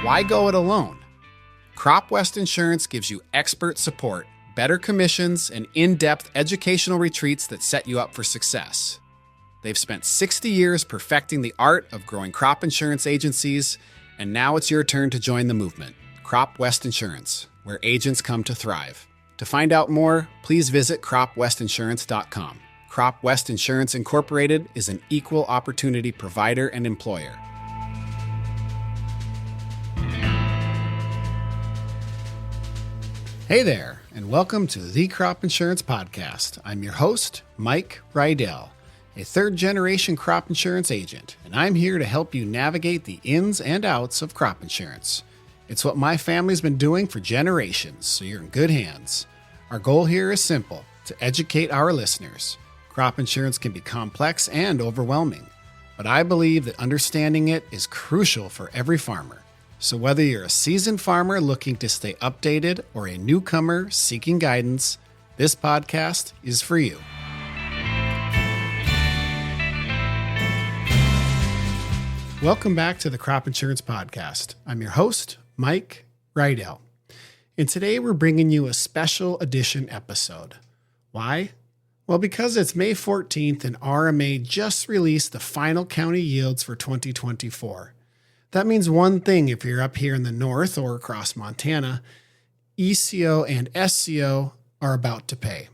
Why go it alone? Crop West Insurance gives you expert support, better commissions, and in-depth educational retreats that set you up for success. They've spent 60 years perfecting the art of growing crop insurance agencies, and now it's your turn to join the movement. Crop West Insurance, where agents come to thrive. To find out more, please visit cropwestinsurance.com. Crop West Insurance Incorporated is an equal opportunity provider and employer. Hey there, and welcome to the Crop Insurance Podcast. I'm your host, Mike Rydell, a third-generation crop insurance agent, and I'm here to help you navigate the ins and outs of crop insurance. It's what my family's been doing for generations, so you're in good hands. Our goal here is simple, to educate our listeners. Crop insurance can be complex and overwhelming, but I believe that understanding it is crucial for every farmer. So whether you're a seasoned farmer looking to stay updated or a newcomer seeking guidance, this podcast is for you. Welcome back to the Crop Insurance Podcast. I'm your host, Mike Rydell. And today we're bringing you a special edition episode. Why? Well, because it's May 14th and RMA just released the final county yields for 2024. That means one thing if you're up here in the north or across Montana, ECO and SCO are about to pay.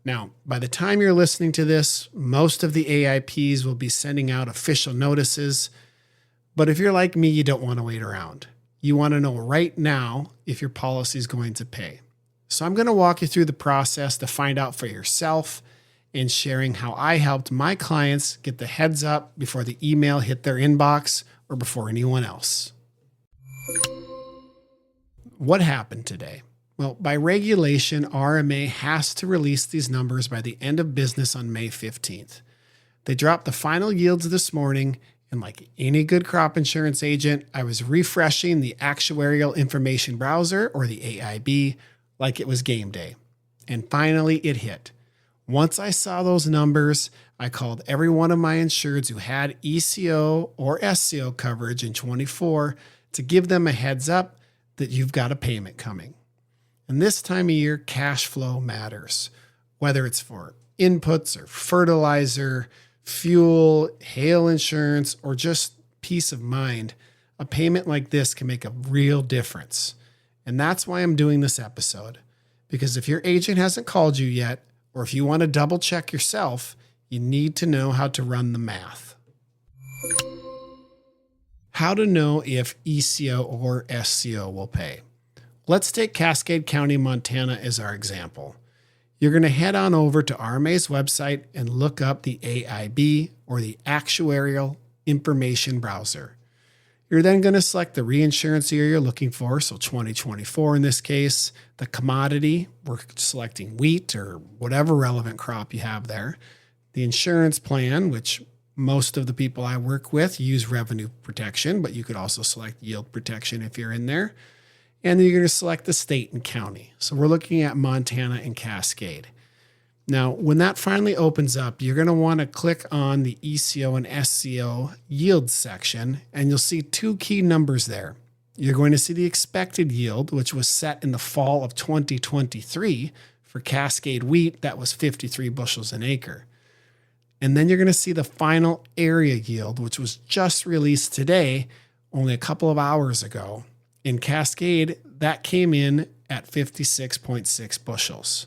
Now, by the time you're listening to this, most of the AIPs will be sending out official notices. But if you're like me, you don't want to wait around. You want to know right now if your policy is going to pay. So I'm going to walk you through the process to find out for yourself and sharing how I helped my clients get the heads up before the email hit their inbox or before anyone else. What happened today? Well, by regulation, RMA has to release these numbers by the end of business on May 15th. They dropped the final yields this morning, and like any good crop insurance agent, I was refreshing the Actuarial Information Browser, or the AIB, like it was game day. And finally, it hit. Once I saw those numbers, I called every one of my insureds who had ECO or SCO coverage in 24 to give them a heads up that you've got a payment coming. And this time of year, cash flow matters, whether it's for inputs or fertilizer, fuel, hail insurance, or just peace of mind. A payment like this can make a real difference. And that's why I'm doing this episode. Because if your agent hasn't called you yet, or if you want to double check yourself, you need to know how to run the math. How to know if ECO or SCO will pay. Let's take Cascade County, Montana as our example. You're going to head on over to RMA's website and look up the AIB, or the Actuarial Information Browser. You're then going to select the reinsurance year you're looking for, so 2024 in this case, the commodity, we're selecting wheat or whatever relevant crop you have there, the insurance plan, which most of the people I work with use revenue protection, but you could also select yield protection if you're in there, and then you're going to select the state and county. So we're looking at Montana and Cascade. Now, when that finally opens up, you're going to want to click on the ECO and SCO yield section, and you'll see two key numbers there. You're going to see the expected yield, which was set in the fall of 2023 for Cascade wheat. That was 53 bushels an acre. And then you're going to see the final area yield, which was just released today, only a couple of hours ago. In Cascade, that came in at 56.6 bushels.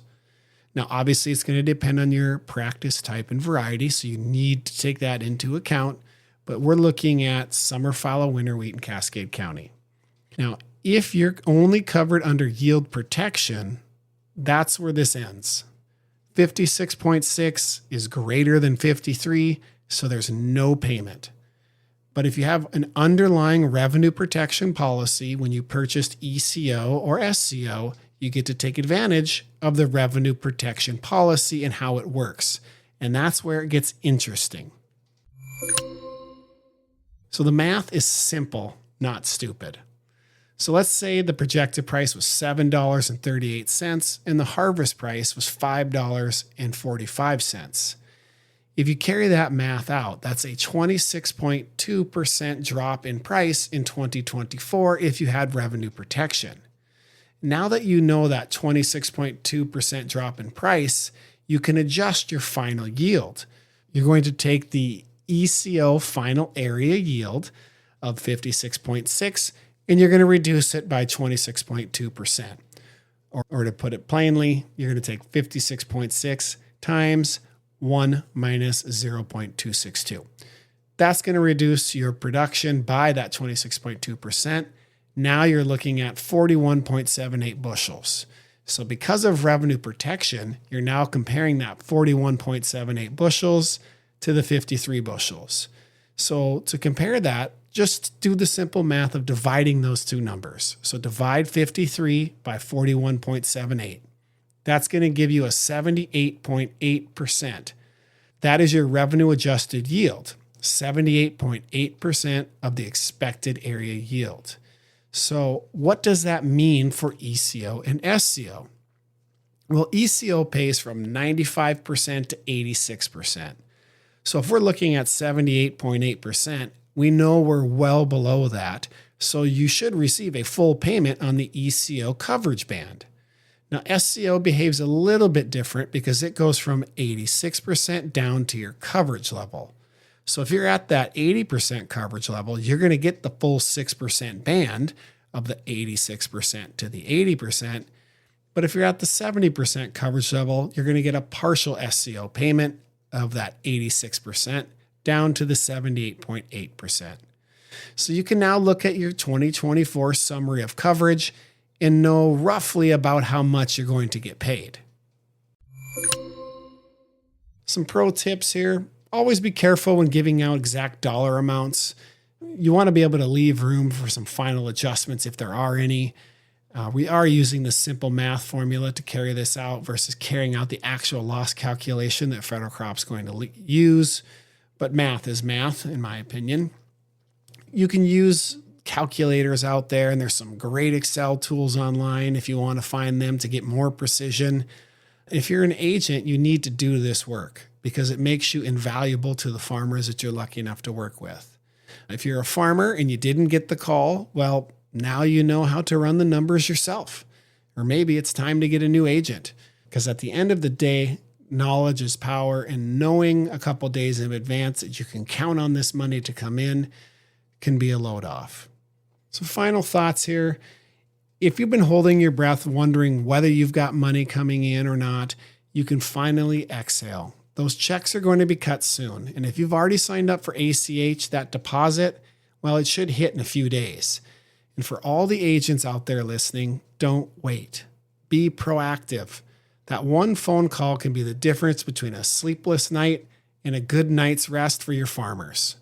Now, obviously, it's going to depend on your practice type and variety, so you need to take that into account. But we're looking at summer fallow winter wheat in Cascade County. Now, if you're only covered under yield protection, that's where this ends. 56.6 is greater than 53, so there's no payment. But if you have an underlying revenue protection policy when you purchased ECO or SCO, you get to take advantage of the revenue protection policy and how it works. And that's where it gets interesting. So the math is simple, not stupid. So let's say the projected price was $7.38 and the harvest price was $5.45. If you carry that math out, that's a 26.2% drop in price in 2024 if you had revenue protection. Now that you know that 26.2% drop in price, you can adjust your final yield. You're going to take the ECO final area yield of 56.6 and you're going to reduce it by 26.2%. Or to put it plainly, you're going to take 56.6 times 1 minus 0.262. That's going to reduce your production by that 26.2%. Now you're looking at 41.78 bushels. So because of revenue protection, you're now comparing that 41.78 bushels to the 53 bushels. So to compare that, just do the simple math of dividing those two numbers. So divide 53 by 41.78. That's going to give you a 78.8%. That is your revenue adjusted yield, 78.8% of the expected area yield. So what does that mean for ECO and SCO? Well, ECO pays from 95% to 86%. So if we're looking at 78.8%, we know we're well below that. So you should receive a full payment on the ECO coverage band. Now, SCO behaves a little bit different because it goes from 86% down to your coverage level. So if you're at that 80% coverage level, you're going to get the full 6% band of the 86% to the 80%. But if you're at the 70% coverage level, you're going to get a partial SCO payment of that 86% down to the 78.8%. So you can now look at your 2024 summary of coverage and know roughly about how much you're going to get paid. Some pro tips here. Always be careful when giving out exact dollar amounts. You want to be able to leave room for some final adjustments if there are any. We are using the simple math formula to carry this out versus carrying out the actual loss calculation that Federal Crop's going to use. But math is math, in my opinion. You can use calculators out there, and there's some great Excel tools online if you want to find them to get more precision. If you're an agent, you need to do this work because it makes you invaluable to the farmers that you're lucky enough to work with. If you're a farmer and you didn't get the call, well, now you know how to run the numbers yourself. Or maybe it's time to get a new agent, because at the end of the day, knowledge is power, and knowing a couple days in advance that you can count on this money to come in can be a load off. So final thoughts here. If you've been holding your breath wondering whether you've got money coming in or not, you can finally exhale. Those checks are going to be cut soon. And if you've already signed up for ACH, that deposit, well, it should hit in a few days. And for all the agents out there listening, don't wait. Be proactive. That one phone call can be the difference between a sleepless night and a good night's rest for your farmers.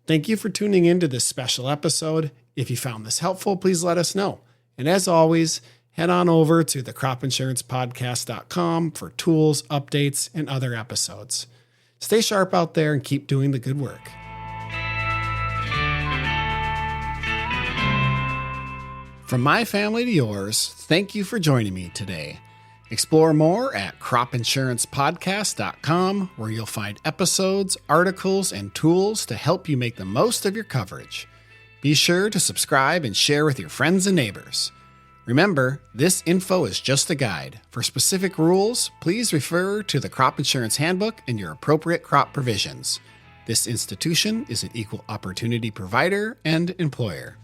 Thank you for tuning into this special episode. If you found this helpful, please let us know. And as always, head on over to thecropinsurancepodcast.com for tools, updates, and other episodes. Stay sharp out there and keep doing the good work. From my family to yours, thank you for joining me today. Explore more at cropinsurancepodcast.com, where you'll find episodes, articles, and tools to help you make the most of your coverage. Be sure to subscribe and share with your friends and neighbors. Remember, this info is just a guide. For specific rules, please refer to the Crop Insurance Handbook and your appropriate crop provisions. This institution is an equal opportunity provider and employer.